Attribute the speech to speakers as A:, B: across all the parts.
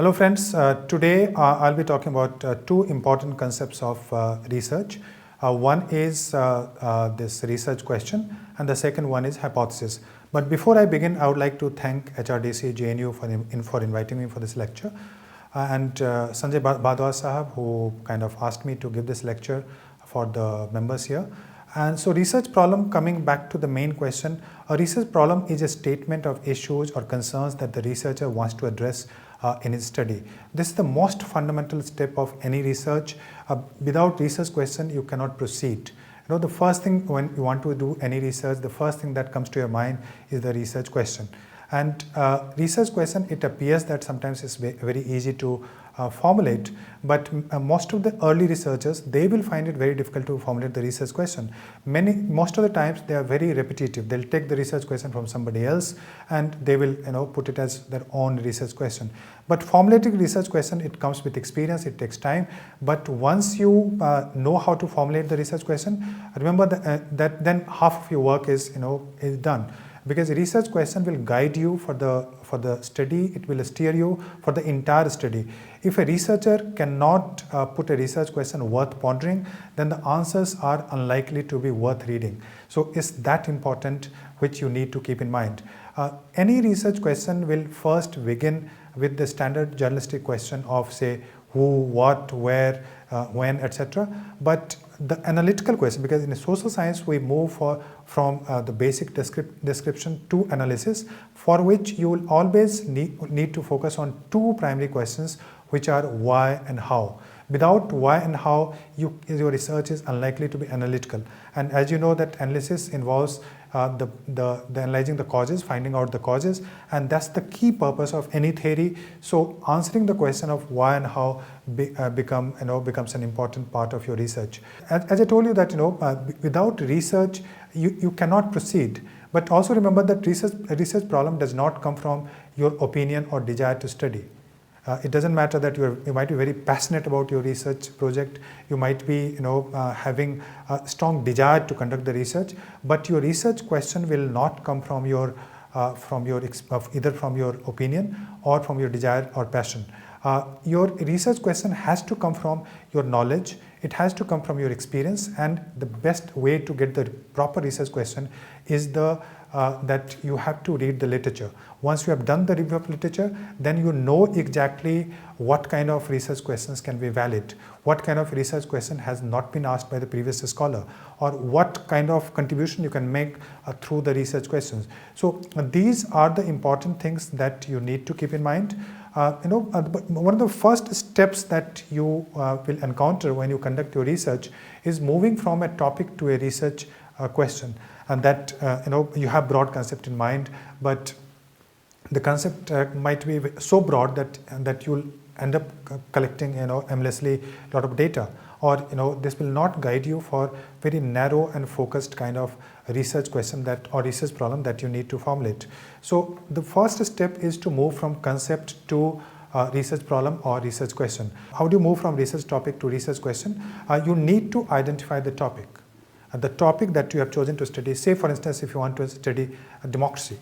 A: Hello friends, today I'll be talking about two important concepts of research. One is this research question and the second one is hypothesis. But before I begin, I would like to thank HRDC JNU for inviting me for this lecture and Sanjay Bhadwaj Sahab, who kind of asked me to give this lecture for the members here. And so research problem, coming back to the main question, a research problem is a statement of issues or concerns that the researcher wants to address in his study. This is the most fundamental step of any research. Without research question, you cannot proceed. You know, the first thing when you want to do any research, the first thing that comes to your mind is the research question. And research question, it appears that sometimes it's very easy to formulate, but most of the early researchers, they will find it very difficult to formulate the research question. Most of the times they are very repetitive. They'll take the research question from somebody else and they will put it as their own research question. But formulating research question, it comes with experience, it takes time. But once you know how to formulate the research question, remember that then half of your work is done. Because a research question will guide you for the study, it will steer you for the entire study. If a researcher cannot put a research question worth pondering, then the answers are unlikely to be worth reading. So it's that important, which you need to keep in mind. Any research question will first begin with the standard journalistic question of, say, who, what, where, when, etc. But the analytical question, because in social science we move from the basic description to analysis, for which you will always need to focus on two primary questions, which are why and how. Without why and how, your research is unlikely to be analytical. And as you know, that analysis involves the analyzing the causes, finding out the causes, and that's the key purpose of any theory. So answering the question of why and how becomes an important part of your research. As I told you that without research you cannot proceed. But also remember that research problem does not come from your opinion or desire to study. It doesn't matter that you might be very passionate about your research project, you might be having a strong desire to conduct the research, but your research question will not come from either from your opinion or from your desire or passion. Your research question has to come from your knowledge, it has to come from your experience, and the best way to get the proper research question is that you have to read the literature. Once you have done the review of literature, then you know exactly what kind of research questions can be valid, what kind of research question has not been asked by the previous scholar, or what kind of contribution you can make through the research questions. So these are the important things that you need to keep in mind. One of the first steps that you will encounter when you conduct your research is moving from a topic to a research question. And that you have broad concept in mind, but the concept might be so broad that you'll end up collecting aimlessly a lot of data, or this will not guide you for very narrow and focused kind of research question or research problem that you need to formulate. So the first step is to move from concept to research problem or research question. How do you move from research topic to research question? You need to identify the topic. The topic that you have chosen to study, say for instance, if you want to study democracy,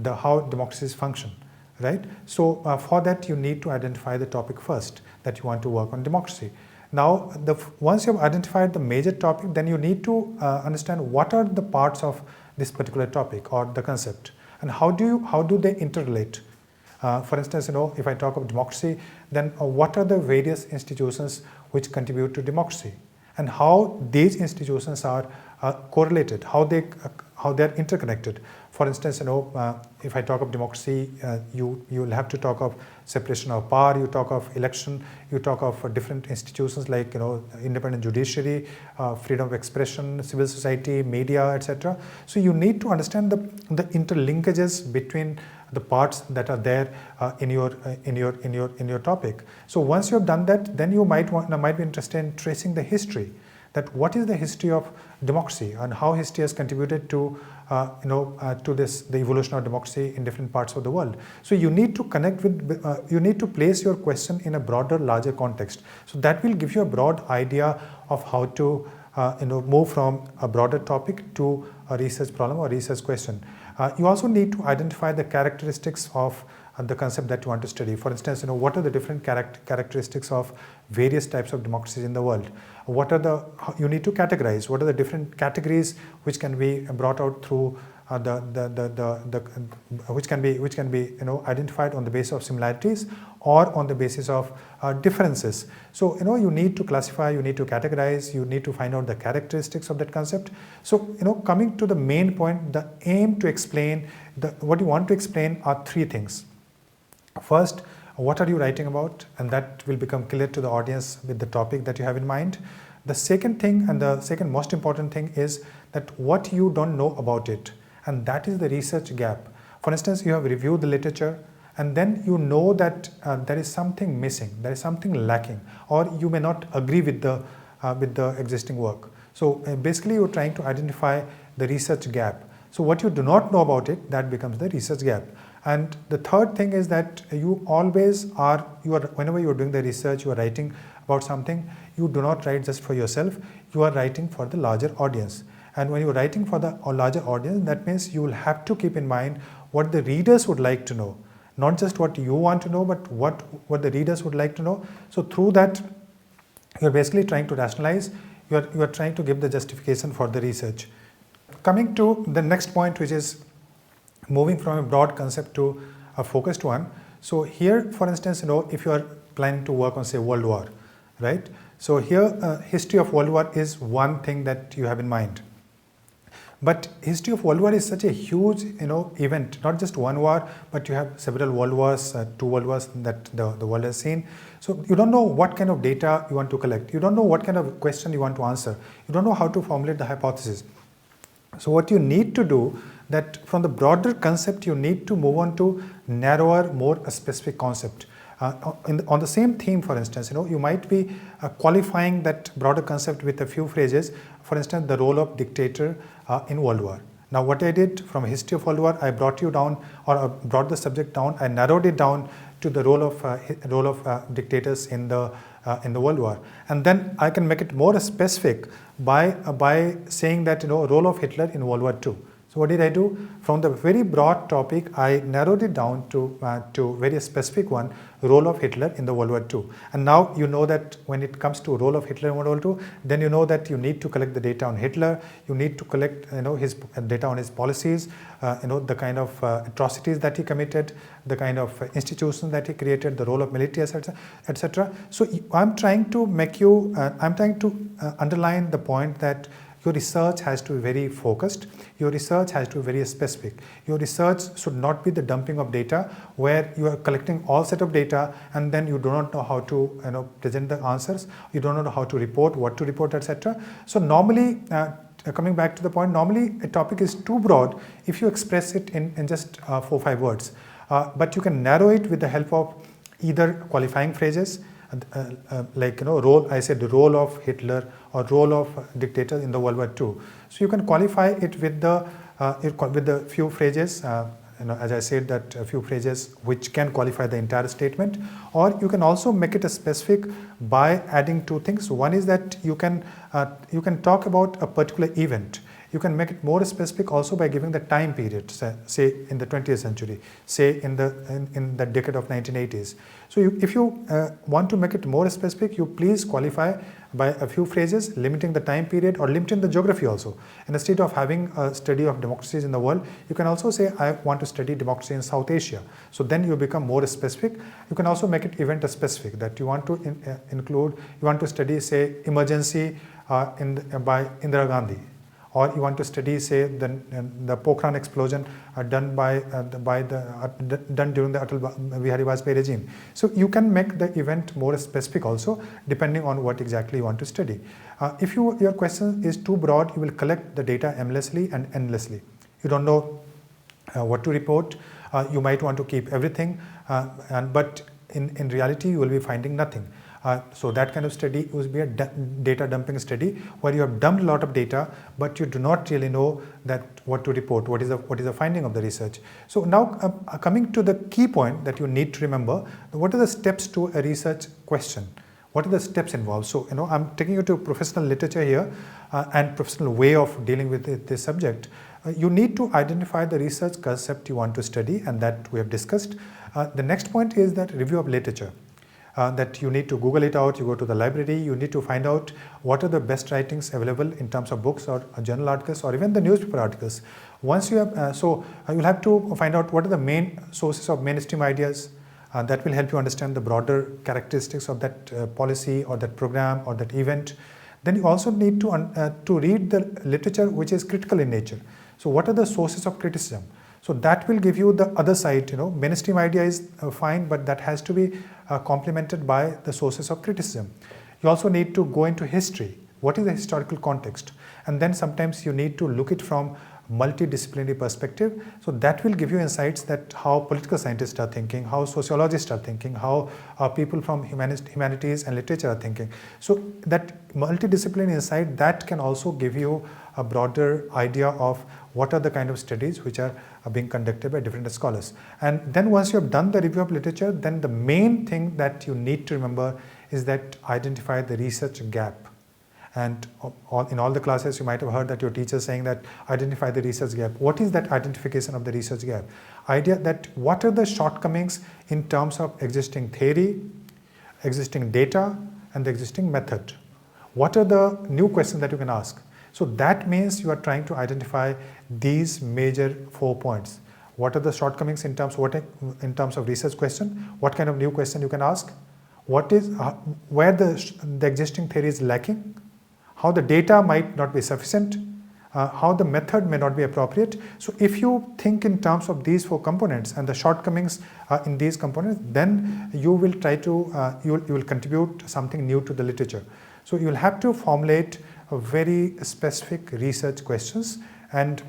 A: how democracies function, right? So for that you need to identify the topic first, that you want to work on democracy. Now, once you have identified the major topic, then you need to understand what are the parts of this particular topic or the concept, and how do they interrelate. For instance, if I talk of democracy, then what are the various institutions which contribute to democracy, and how these institutions are correlated, how they are interconnected. For instance, if I talk of democracy, you'll have to talk of separation of power, you talk of election, you talk of different institutions like independent judiciary, freedom of expression, civil society, media, etc. So you need to understand the interlinkages between the parts that are there in your topic. So once you have done that, then you might be interested in tracing the history. That what is the history of democracy and how history has contributed to the evolution of democracy in different parts of the world. So you need to connect with, you need to place your question in a broader, larger context. So that will give you a broad idea of how to move from a broader topic to a research problem or research question. You also need to identify the characteristics of the concept that you want to study. For instance, what are the different characteristics of various types of democracies in the world? What are you need to categorize. What are the different categories which can be brought out through which can be identified on the basis of similarities or on the basis of differences. So you need to classify, you need to categorize, you need to find out the characteristics of that concept. So coming to the main point, the aim to explain what you want to explain are three things. First, what are you writing about, and that will become clear to the audience with the topic that you have in mind. The second thing, and the second most important thing, is that what you don't know about it, and that is the research gap. For instance, you have reviewed the literature and then you know that there is something missing, there is something lacking, or you may not agree with the existing work. So basically you're trying to identify the research gap. So what you do not know about it, that becomes the research gap. And the third thing is that you always whenever you're doing the research, you are writing about something, you do not write just for yourself, you are writing for the larger audience. And when you're writing for the larger audience, that means you will have to keep in mind what the readers would like to know. Not just what you want to know, but what the readers would like to know. So through that, you're basically trying to rationalize, you are trying to give the justification for the research. Coming to the next point, which is moving from a broad concept to a focused one. So here, for instance, if you are planning to work on, say, World War, right? So here, history of World War is one thing that you have in mind. But history of World War is such a huge, event, not just one war, but you have several world wars, 2 world wars that the world has seen. So you don't know what kind of data you want to collect. You don't know what kind of question you want to answer. You don't know how to formulate the hypothesis. So what you need to do, that from the broader concept, you need to move on to narrower, more specific concept. On the same theme, for instance, you might be qualifying that broader concept with a few phrases. For instance, the role of dictator in World War. Now, what I did from history of World War, I brought you down, or brought the subject down. I narrowed it down to the role of dictators in the World War, and then I can make it more specific by saying that role of Hitler in World War II. So what did I do? From the very broad topic, I narrowed it down to very specific one, role of Hitler in the World War II. And now you know that when it comes to role of Hitler in World War II, then you know that you need to collect the data on Hitler, you need to collect his data on his policies, the kind of atrocities that he committed, the kind of institutions that he created, the role of military, etc. So I'm trying to underline the point that your research has to be very focused. Your research has to be very specific. Your research should not be the dumping of data where you are collecting all set of data and then you do not know how to present the answers. You don't know how to report, what to report, etc. So normally, coming back to the point, normally a topic is too broad if you express it in just 4 or 5 words. But you can narrow it with the help of either qualifying phrases, role. I said the role of Hitler or role of dictator in the World War II. So you can qualify it with the few phrases. As I said, that a few phrases which can qualify the entire statement, or you can also make it a specific by adding 2 things. One is that you can talk about a particular event. You can make it more specific also by giving the time period, say in the 20th century, say in the decade of 1980s. So if you want to make it more specific, you please qualify by a few phrases, limiting the time period or limiting the geography also. Instead of having a study of democracies in the world, you can also say, I want to study democracy in South Asia. So then you become more specific. You can also make it event specific, that you want to include, you want to study, say, emergency by Indira Gandhi. Or you want to study, say, the Pokhran explosion done during the Atal Bihari Vajpayee regime. So you can make the event more specific also, depending on what exactly you want to study. If your question is too broad, you will collect the data aimlessly and endlessly. You don't know what to report. You might want to keep everything, but in reality, you will be finding nothing. So that kind of study would be a data dumping study where you have dumped a lot of data, but you do not really know that what to report, what is the finding of the research. So now coming to the key point that you need to remember, what are the steps to a research question? What are the steps involved? So I'm taking you to professional literature here and professional way of dealing with this subject. You need to identify the research concept you want to study, and that we have discussed. The next point is that review of literature. That you need to Google it out, you go to the library, you need to find out what are the best writings available in terms of books or journal articles or even the newspaper articles. Once you have, you'll have to find out what are the main sources of mainstream ideas. That will help you understand the broader characteristics of that policy or that program or that event. Then you also need to read the literature which is critical in nature. So what are the sources of criticism? So that will give you the other side, mainstream idea is fine, but that has to be complemented by the sources of criticism. You also need to go into history. What is the historical context? And then sometimes you need to look it from multidisciplinary perspective. So that will give you insights that how political scientists are thinking, how sociologists are thinking, how people from humanities and literature are thinking. So that multidisciplinary insight, that can also give you a broader idea of what are the kind of studies which are being conducted by different scholars. And then once you have done the review of literature, then the main thing that you need to remember is that identify the research gap. And in all the classes, you might have heard that your teacher is saying that identify the research gap. What is that identification of the research gap? Idea that what are the shortcomings in terms of existing theory, existing data, and the existing method? What are the new questions that you can ask? So that means you are trying to identify these major 4 points. What are the shortcomings in terms of research question? What kind of new question you can ask? What is where the existing theory is lacking? How the data might not be sufficient? How the method may not be appropriate. So if you think in terms of these 4 components and the shortcomings in these components, then you will try to you will contribute something new to the literature. So you will have to formulate a very specific research questions. And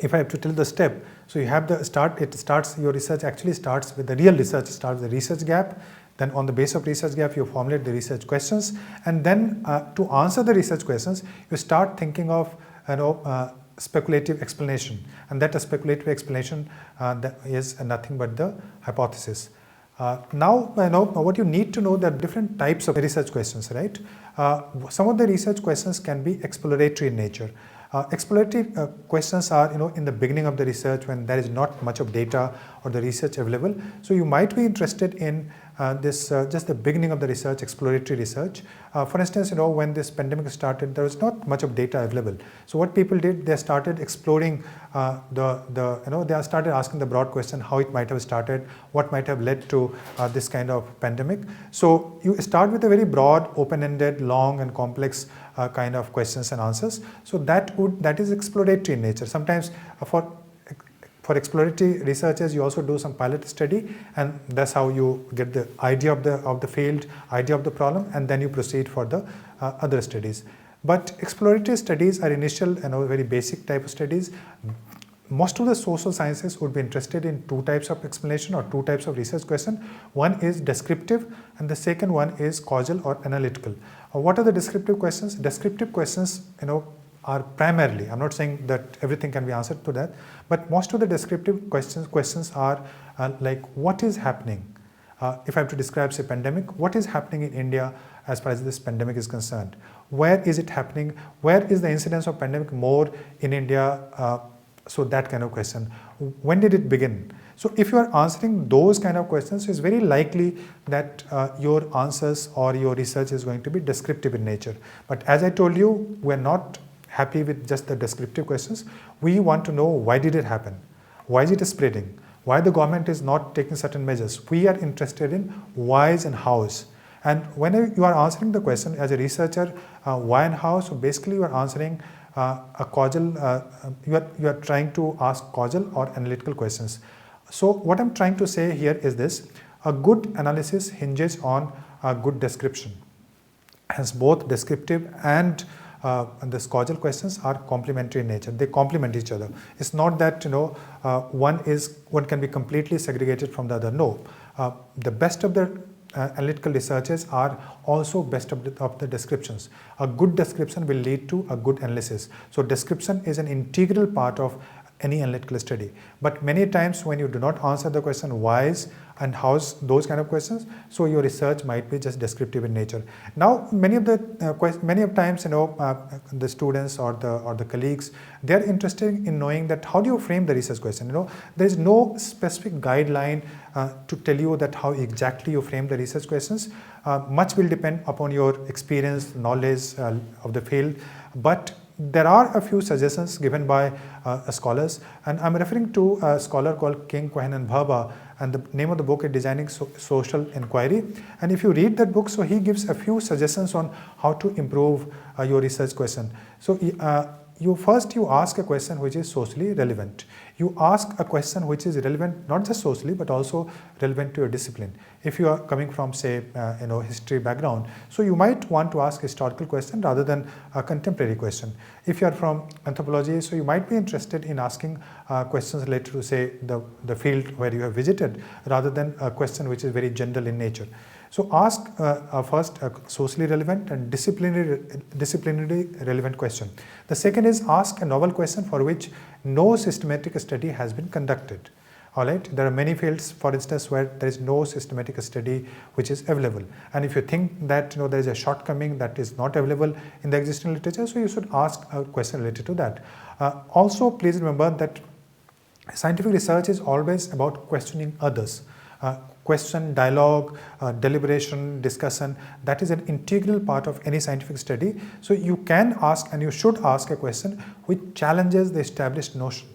A: if I have to tell the step, so you have the start. Your research actually starts with the real research. Starts the research gap. Then on the base of research gap, you formulate the research questions, and then to answer the research questions, you start thinking of speculative explanation, and that a speculative explanation that is nothing but the hypothesis. Now what you need to know, that different types of research questions, right? Some of the research questions can be exploratory in nature. Exploratory questions are in the beginning of the research when there is not much of data or the research available. So you might be interested in just the beginning of the research, exploratory research. For instance, when this pandemic started, there was not much of data available. So what people did, they started exploring they started asking the broad question, how it might have started, what might have led to this kind of pandemic. So you start with a very broad, open-ended, long and complex kind of questions and answers. So that is exploratory in nature. Sometimes for exploratory researches, you also do some pilot study, and that's how you get the idea of the field, idea of the problem, and then you proceed for the other studies. But exploratory studies are initial very basic type of studies. Most of the social sciences would be interested in 2 types of explanation or 2 types of research question. One is descriptive, and the second one is causal or analytical. What are the descriptive questions? Descriptive questions, are primarily, I'm not saying that everything can be answered to that, but most of the descriptive questions are like, what is happening? If I have to describe, say, pandemic, what is happening in India as far as this pandemic is concerned? Where is it happening? Where is the incidence of pandemic more in India? So that kind of question. When did it begin? So if you are answering those kind of questions, it's very likely that your answers or your research is going to be descriptive in nature. But as I told you, we're not happy with just the descriptive questions. We want to know, why did it happen? Why is it spreading? Why the government is not taking certain measures? We are interested in whys and hows. And when you are answering the question as a researcher, why and how, so basically you are answering a causal, you are trying to ask causal or analytical questions. So what I'm trying to say here is this: a good analysis hinges on a good description. Hence both descriptive and the causal questions are complementary in nature. They complement each other. It's not that one can be completely segregated from the other. No, the best of the analytical researches are also best of the descriptions. A good description will lead to a good analysis. So description is an integral part of any analytical study. But many times when you do not answer the question whys and how's those kind of questions. So your research might be just descriptive in nature. Now many of times the students or the colleagues, they are interested in knowing that how do you frame the research question. There is no specific guideline to tell you that how exactly you frame the research questions. Much will depend upon your experience, knowledge of the field, but there are a few suggestions given by scholars, and I'm referring to a scholar called King, Cohen and Bhabha, and the name of the book is Designing Social Inquiry. And if you read that book, so he gives a few suggestions on how to improve your research question. So you ask a question which is socially relevant. You ask a question which is relevant not just socially but also relevant to your discipline. If you are coming from, say, history background, so you might want to ask a historical question rather than a contemporary question. If you are from anthropology, so you might be interested in asking questions related to, say, the field where you have visited rather than a question which is very general in nature. So ask first a socially relevant and disciplinary relevant question. The second is ask a novel question for which no systematic study has been conducted. All right, there are many fields, for instance, where there is no systematic study which is available. And if you think that there is a shortcoming that is not available in the existing literature, so you should ask a question related to that. Also, please remember that scientific research is always about questioning others. Question, dialogue, deliberation, discussion, that is an integral part of any scientific study. So you can ask and you should ask a question which challenges the established notion.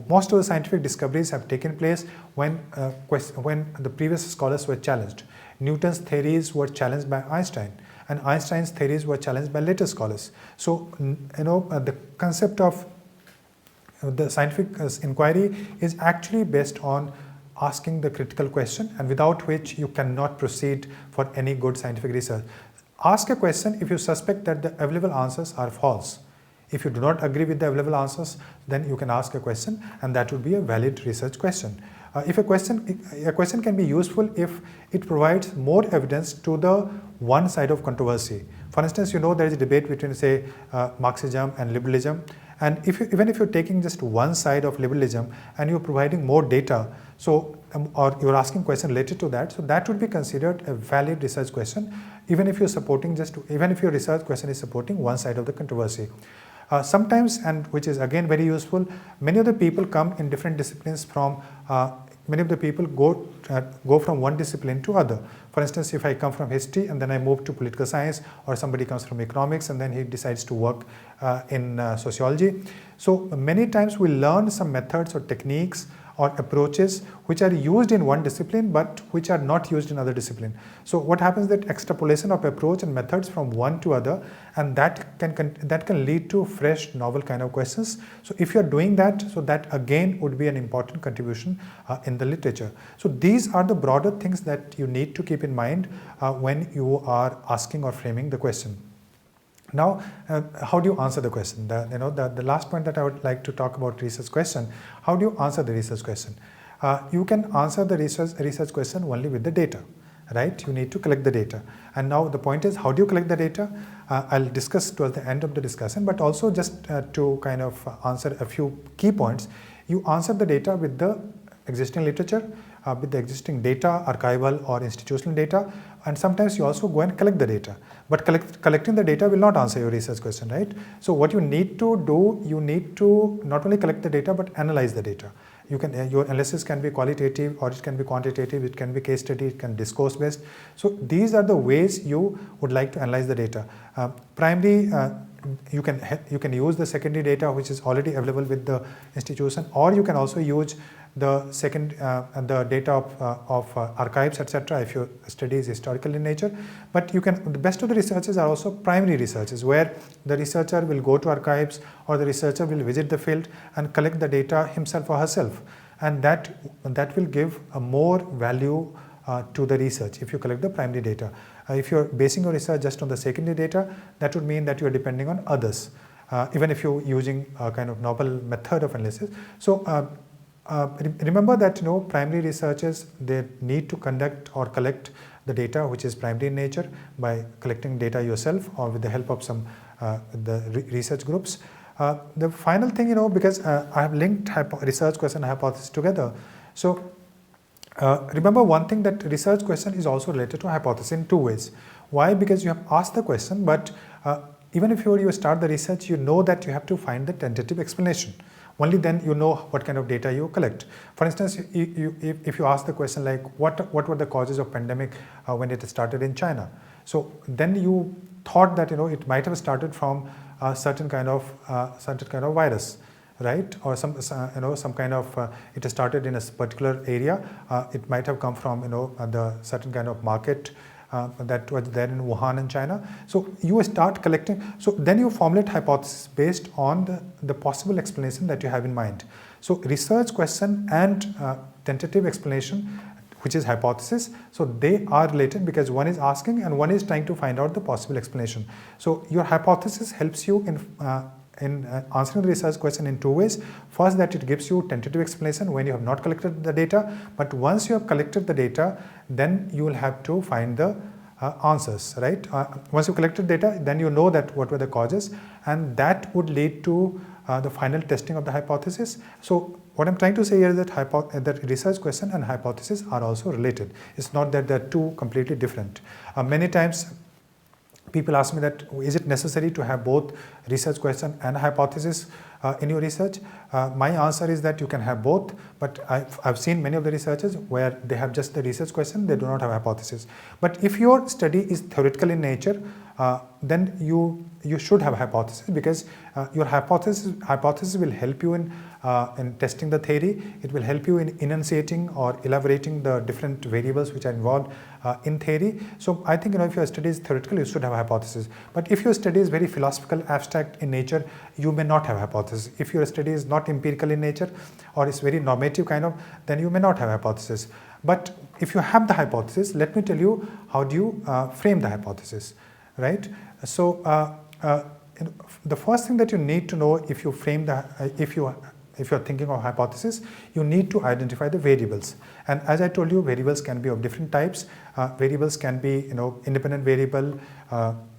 A: Most of the scientific discoveries have taken place when the previous scholars were challenged. Newton's theories were challenged by Einstein, and Einstein's theories were challenged by later scholars. So the concept of the scientific inquiry is actually based on asking the critical question, and without which you cannot proceed for any good scientific research. Ask a question if you suspect that the available answers are false. If you do not agree with the available answers, then you can ask a question, and that would be a valid research question. If a question can be useful if it provides more evidence to the one side of controversy. For instance, there is a debate between, say, Marxism and liberalism, and even if you're taking just one side of liberalism and you're providing more data, so or you're asking a question related to that, so that would be considered a valid research question, even if your research question is supporting one side of the controversy. Sometimes, and which is again very useful, many of the people come in different disciplines from. Many of the people go from one discipline to other. For instance, if I come from history and then I move to political science, or somebody comes from economics and then he decides to work in sociology. So many times we learn some methods or techniques or approaches which are used in one discipline but which are not used in other discipline. So what happens is that extrapolation of approach and methods from one to other, and that can lead to fresh, novel kind of questions. So if you are doing that, so that again would be an important contribution in the literature. So these are the broader things that you need to keep in mind when you are asking or framing the question. Now, how do you answer the question? The last point that I would like to talk about research question. How do you answer the research question? You can answer the research question only with the data, right? You need to collect the data. And now the point is, how do you collect the data? I'll discuss towards the end of the discussion, but also just to kind of answer a few key points. You answer the data with the existing literature, with the existing data, archival or institutional data, and sometimes you also go and collect the data. But collecting the data will not answer your research question, right? So what you need to do, you need to not only collect the data but analyze the data. Your analysis can be qualitative or it can be quantitative, it can be case study, it can be discourse based. So these are the ways you would like to analyze the data. Primary, you can use the secondary data which is already available with the institution, or you can also use the data of archives, etc. if your study is historical in nature. But the best of the researches are also primary researches, where the researcher will go to archives or the researcher will visit the field and collect the data himself or herself, and that will give a more value to the research if you collect the primary data. If you're basing your research just on the secondary data, that would mean that you're depending on others, even if you're using a kind of novel method of analysis. So remember that primary researchers, they need to conduct or collect the data which is primary in nature by collecting data yourself or with the help of some research groups. The final thing, because I have linked research question and hypothesis together. So Remember one thing, that research question is also related to hypothesis in two ways. Why? Because you have asked the question, but even if you start the research, you know that you have to find the tentative explanation. Only then you know what kind of data you collect. For instance, if you ask the question like, what were the causes of pandemic when it started in China? So then you thought that it might have started from a certain kind of virus, right? Or some kind of it started in a particular area. It might have come from the certain kind of market that was there in Wuhan in China. So you start collecting. So then you formulate hypothesis based on the possible explanation that you have in mind. So research question and tentative explanation, which is hypothesis, so they are related because one is asking and one is trying to find out the possible explanation. So your hypothesis helps you in answering the research question in two ways. First, that it gives you tentative explanation when you have not collected the data, but once you have collected the data, then you will have to find the answers, right? Once you collected data, then you know that what were the causes, and that would lead to the final testing of the hypothesis. So what I'm trying to say here is that that research question and hypothesis are also related. It's not that they're two completely different. Many times people ask me that, is it necessary to have both research question and hypothesis in your research? My answer is that you can have both, but I've seen many of the researchers where they have just the research question, they do not have hypothesis. But if your study is theoretical in nature, then you should have hypothesis, because your hypothesis will help you in testing the theory. It will help you in enunciating or elaborating the different variables which are involved in theory. So I think if your study is theoretical, you should have a hypothesis. But if your study is very philosophical, abstract in nature, you may not have hypothesis. If your study is not empirical in nature or is very normative kind of, then you may not have hypothesis. But if you have the hypothesis, let me tell you how do you frame the hypothesis, right? So the first thing that you need to know if you frame the if you're thinking of hypothesis, you need to identify the variables. And as I told you, variables can be of different types. Variables can be independent variable,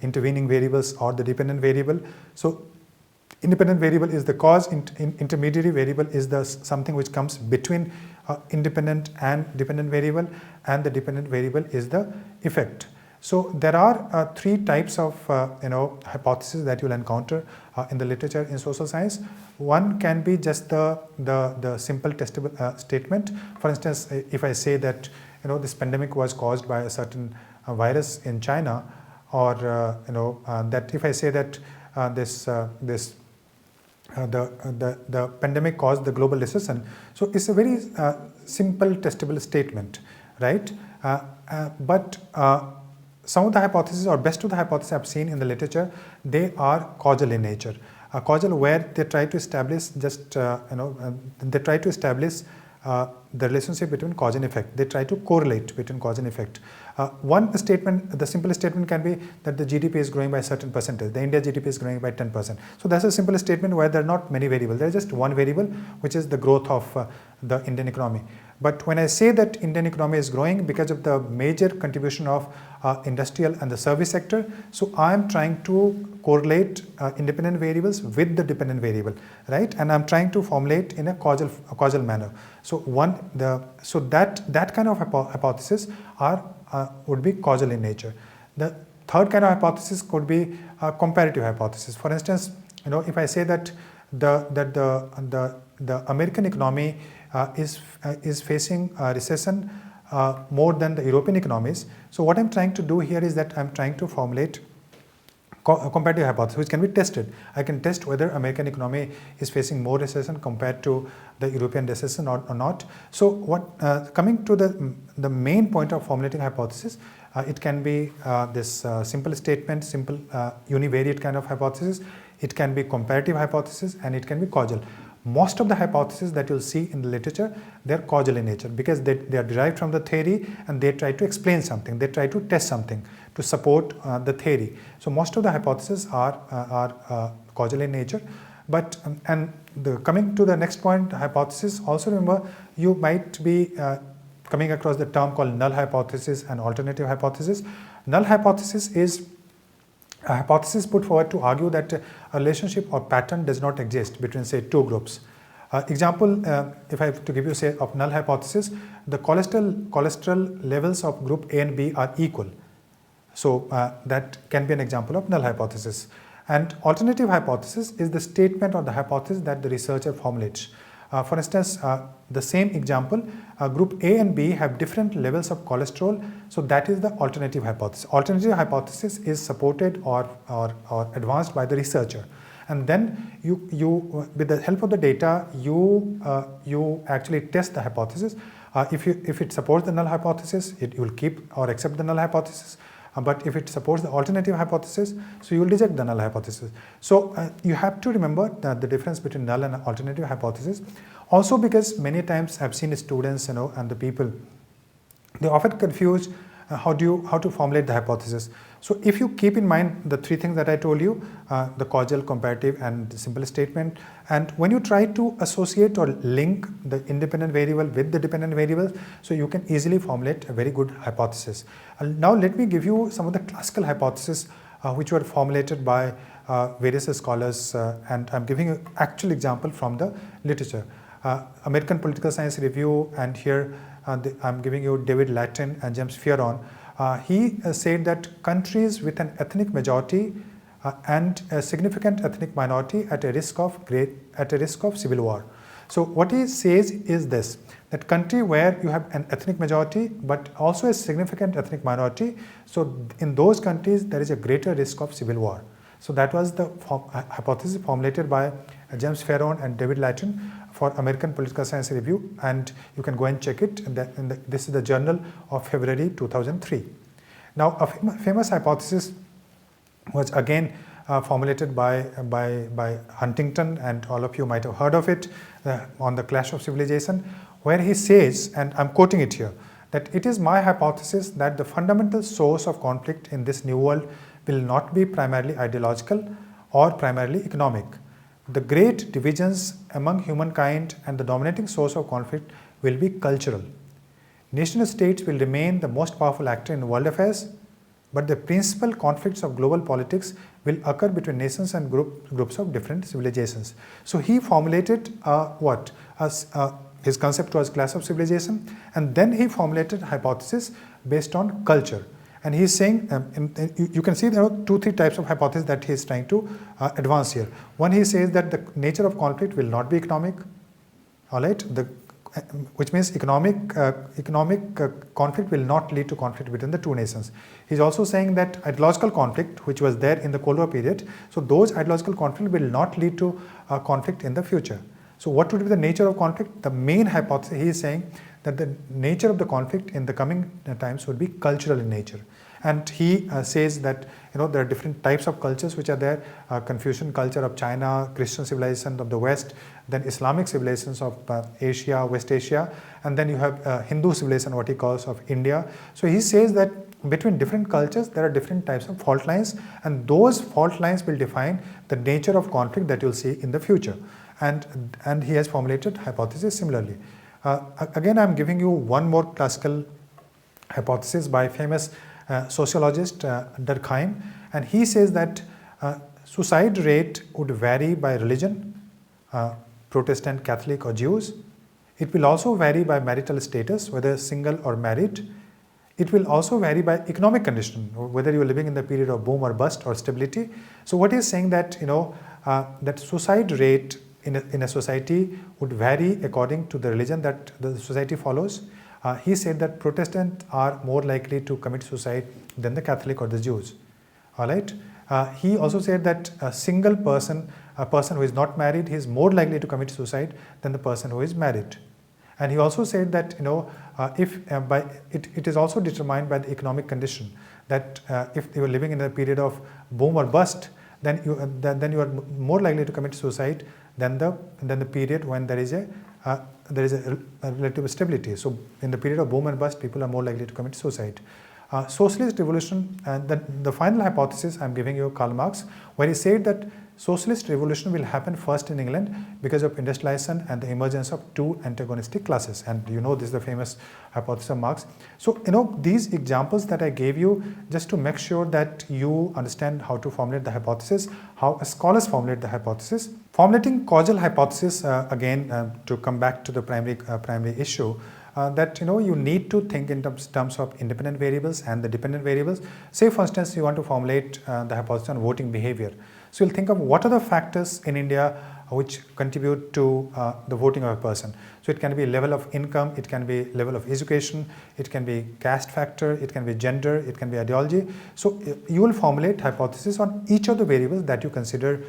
A: intervening variables, or the dependent variable. So independent variable is the cause, intermediary variable is the something which comes between independent and dependent variable, and the dependent variable is the effect. So there are three types of hypotheses that you'll encounter in the literature in social science. One can be just the simple testable statement. For instance, if I say that this pandemic was caused by a certain virus in China, or that if I say that the pandemic caused the global recession, so it's a very simple testable statement, right? But some of the hypotheses, or best of the hypotheses I've seen in the literature, they are causal in nature. Causal, where they try to establish they try to establish the relationship between cause and effect. They try to correlate between cause and effect. One statement, the simplest statement can be that the GDP is growing by a certain percentage. The India GDP is growing by 10%. So that's a simple statement where there are not many variables. There is just one variable, which is the growth of the Indian economy. But when I say that Indian economy is growing because of the major contribution of industrial and the service sector, so I am trying to correlate independent variables with the dependent variable, right? And I'm trying to formulate in a causal manner. So that kind of hypothesis would be causal in nature. The third kind of hypothesis could be a comparative hypothesis. For instance, if I say that the American economy is facing a recession more than the European economies. So what I'm trying to do here is that I'm trying to formulate a comparative hypothesis which can be tested. I can test whether American economy is facing more recession compared to the European recession or not. So coming to the main point of formulating hypothesis, it can be this simple statement, simple univariate kind of hypothesis. It can be comparative hypothesis, and it can be causal. Most of the hypotheses that you'll see in the literature, they're causal in nature because they are derived from the theory, and they try to explain something. They try to test something to support the theory. So most of the hypotheses are causal in nature. But coming to the next point, hypothesis, also remember you might be coming across the term called null hypothesis and alternative hypothesis. Null hypothesis is a hypothesis put forward to argue that a relationship or pattern does not exist between, say, two groups. Example, if I have to give you say of null hypothesis, the cholesterol levels of group A and B are equal. So that can be an example of null hypothesis. And alternative hypothesis is the statement or the hypothesis that the researcher formulates. For instance, the same example, group A and B have different levels of cholesterol, so that is the alternative hypothesis. Alternative hypothesis is supported or advanced by the researcher. And then you with the help of the data, you actually test the hypothesis. If it supports the null hypothesis, you will keep or accept the null hypothesis. But if it supports the alternative hypothesis, so you will reject the null hypothesis. So you have to remember the difference between null and alternative hypothesis. Also, because many times I've seen students, and the people, they often confuse how to formulate the hypothesis. So if you keep in mind the three things that I told you, the causal, comparative, and the simple statement, and when you try to associate or link the independent variable with the dependent variable, so you can easily formulate a very good hypothesis. Now let me give you some of the classical hypotheses which were formulated by various scholars, and I'm giving an actual example from the literature. American Political Science Review, and here I'm giving you David Lattin and James Fearon. He said that countries with an ethnic majority and a significant ethnic minority at a risk of civil war. So what he says is this: that country where you have an ethnic majority but also a significant ethnic minority, so in those countries there is a greater risk of civil war. So that was the hypothesis formulated by James Fearon and David Lattin for American Political Science Review, and you can go and check it. This is the journal of February 2003. Now, a famous hypothesis was again formulated by Huntington, and all of you might have heard of it, on the Clash of Civilization, where he says, and I'm quoting it here, that it is my hypothesis that the fundamental source of conflict in this new world will not be primarily ideological or primarily economic. The great divisions among humankind and the dominating source of conflict will be cultural. Nation states will remain the most powerful actor in world affairs, but the principal conflicts of global politics will occur between nations and groups of different civilizations. So he formulated his concept was class of civilization, and then he formulated a hypothesis based on culture. And he's saying, you can see there are 2-3 types of hypotheses that he's trying to advance here. One, he says that the nature of conflict will not be economic, all right, which means economic conflict will not lead to conflict between the two nations. He's also saying that ideological conflict, which was there in the Cold War period, so those ideological conflict will not lead to conflict in the future. So what would be the nature of conflict? The main hypothesis, he is saying that the nature of the conflict in the coming times would be cultural in nature. And he says that there are different types of cultures which are there: Confucian culture of China, Christian civilization of the West, then Islamic civilizations of Asia, West Asia, and then you have Hindu civilization, what he calls, of India. So he says that between different cultures there are different types of fault lines, and those fault lines will define the nature of conflict that you'll see in the future. And he has formulated hypothesis similarly. Again, I'm giving you one more classical hypothesis by famous sociologist Durkheim, and he says that suicide rate would vary by religion, Protestant, Catholic, or Jews. It will also vary by marital status, whether single or married. It will also vary by economic condition, whether you are living in the period of boom or bust or stability. So what he is saying that that suicide rate in a society would vary according to the religion that the society follows. He said that Protestants are more likely to commit suicide than the Catholic or the Jews. All right. He also said that a single person, a person who is not married, he is more likely to commit suicide than the person who is married. And he also said that it is also determined by the economic condition, that if you are living in a period of boom or bust, then you are more likely to commit suicide than the period when there is a relative stability. So in the period of boom and bust, people are more likely to commit suicide. Socialist revolution, the final hypothesis I'm giving you, Karl Marx, where he said that socialist revolution will happen first in England because of industrialization and the emergence of two antagonistic classes. And this is the famous hypothesis of Marx. So these examples that I gave you, just to make sure that you understand how to formulate the hypothesis, how scholars formulate the hypothesis. Formulating causal hypothesis, again, to come back to the primary issue, that you need to think in terms of independent variables and the dependent variables. Say for instance you want to formulate the hypothesis on voting behavior. So you'll think of what are the factors in India which contribute to the voting of a person. So it can be level of income, it can be level of education, it can be caste factor, it can be gender, it can be ideology. So you will formulate hypothesis on each of the variables that you consider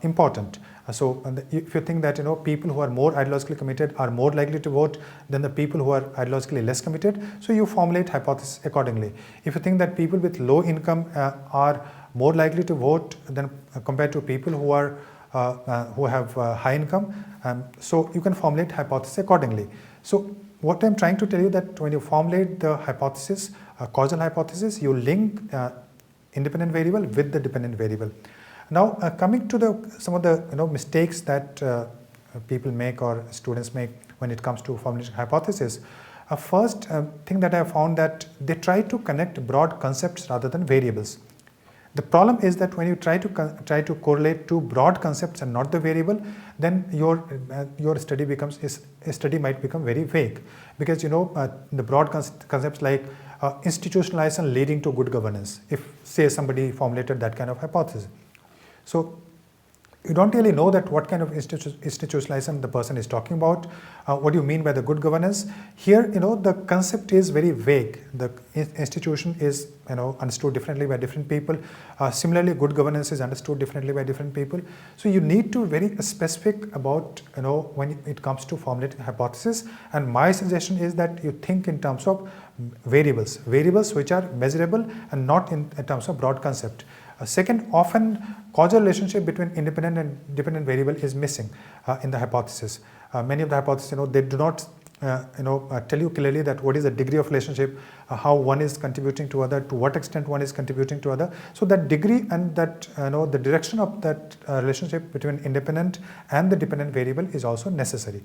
A: important. So if you think that people who are more ideologically committed are more likely to vote than the people who are ideologically less committed, so you formulate hypothesis accordingly. If you think that people with low income are more likely to vote than compared to people who have high income, so you can formulate hypothesis accordingly. So what I'm trying to tell you that when you formulate the hypothesis, causal hypothesis, you link independent variable with the dependent variable. Now coming to some of the mistakes that people make or students make when it comes to formulating hypothesis. First thing that I have found that they try to connect broad concepts rather than variables. The problem is that when you try to correlate two broad concepts and not the variable, then your study might become very vague, because the broad concepts like institutionalization leading to good governance, if say somebody formulated that kind of hypothesis. So you don't really know that what kind of institutionalization the person is talking about. What do you mean by the good governance? Here, the concept is very vague. The institution is, understood differently by different people. Similarly, good governance is understood differently by different people. So you need to be very specific about, when it comes to formulating hypothesis. And my suggestion is that you think in terms of variables which are measurable and not in terms of broad concept. Second, often causal relationship between independent and dependent variable is missing in the hypothesis. Many of the hypotheses, they do not tell you clearly that what is the degree of relationship, how one is contributing to other, to what extent one is contributing to other. So that degree and that the direction of that relationship between independent and the dependent variable is also necessary.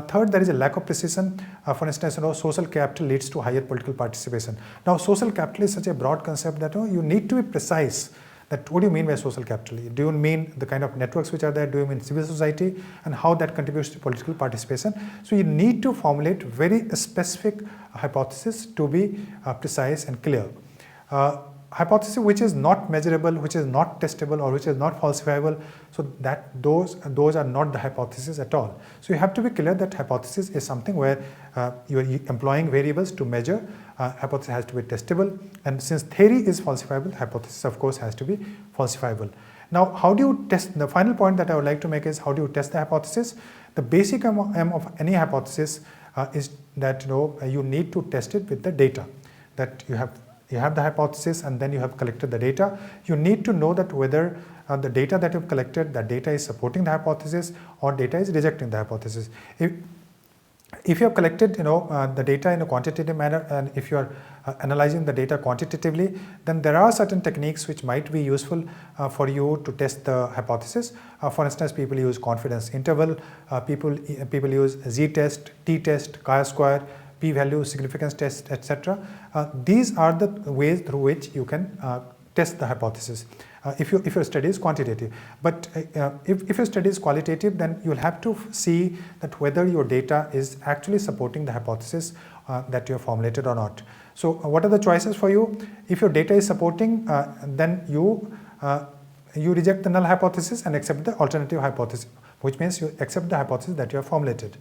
A: Third, there is a lack of precision. For instance, social capital leads to higher political participation. Now, social capital is such a broad concept that you need to be precise. That what do you mean by social capital? Do you mean the kind of networks which are there? Do you mean civil society and how that contributes to political participation? So you need to formulate very specific hypothesis to be precise and clear. Hypothesis which is not measurable, which is not testable, or which is not falsifiable, so that those are not the hypothesis at all. So you have to be clear that hypothesis is something where you are employing variables to measure. Hypothesis has to be testable, and since theory is falsifiable, hypothesis of course has to be falsifiable. Now, how do you test? The final point that I would like to make is how do you test the hypothesis? The basic aim of any hypothesis is that you need to test it with the data. That you have the hypothesis and then you have collected the data. You need to know that whether the data that you've collected, that data is supporting the hypothesis or data is rejecting the hypothesis. If you have collected the data in a quantitative manner, and if you are analyzing the data quantitatively, then there are certain techniques which might be useful for you to test the hypothesis. For instance, people use confidence interval, people use z-test, t-test, chi-square, p-value, significance test, etc. These are the ways through which you can test the hypothesis if your study is quantitative. But if your study is qualitative, then you will have to see that whether your data is actually supporting the hypothesis that you have formulated or not. So what are the choices for you? If your data is supporting, then you reject the null hypothesis and accept the alternative hypothesis, which means you accept the hypothesis that you have formulated.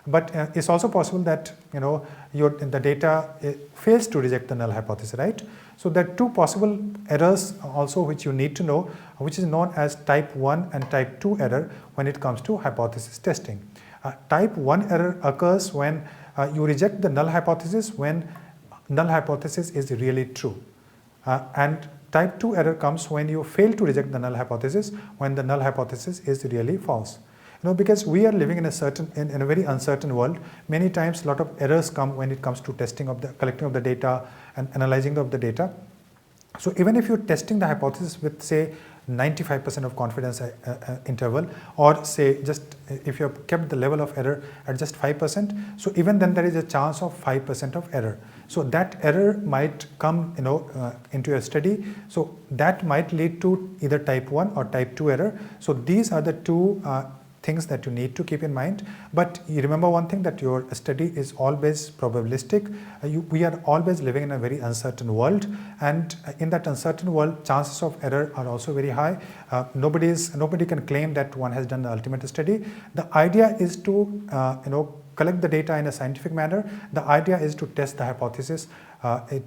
A: But it's also possible that the data fails to reject the null hypothesis, right? So there are two possible errors also which you need to know, which is known as type 1 and type 2 error when it comes to hypothesis testing. Type 1 error occurs when you reject the null hypothesis when null hypothesis is really true. And type 2 error comes when you fail to reject the null hypothesis when the null hypothesis is really false. Because we are living in a very uncertain world. Many times a lot of errors come when it comes to collecting of the data and analyzing of the data. So even if you're testing the hypothesis with say 95% of confidence interval, or say just if you have kept the level of error at just 5%, so even then there is a chance of 5% of error. So that error might come into your study. So that might lead to either type 1 or type 2 error. So these are the two things that you need to keep in mind. But you remember one thing, that your study is always probabilistic. We are always living in a very uncertain world, and in that uncertain world, chances of error are also very high. Nobody can claim that one has done the ultimate study. The idea is to collect the data in a scientific manner. The idea is to test the hypothesis.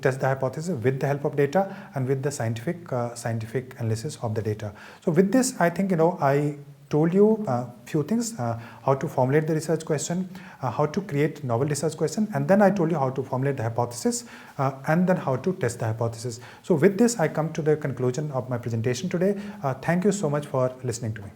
A: Test the hypothesis with the help of data and with the scientific analysis of the data. So with this, I think I told you a few things, how to formulate the research question, how to create novel research question, and then I told you how to formulate the hypothesis, and then how to test the hypothesis. So with this, I come to the conclusion of my presentation today. Thank you so much for listening to me.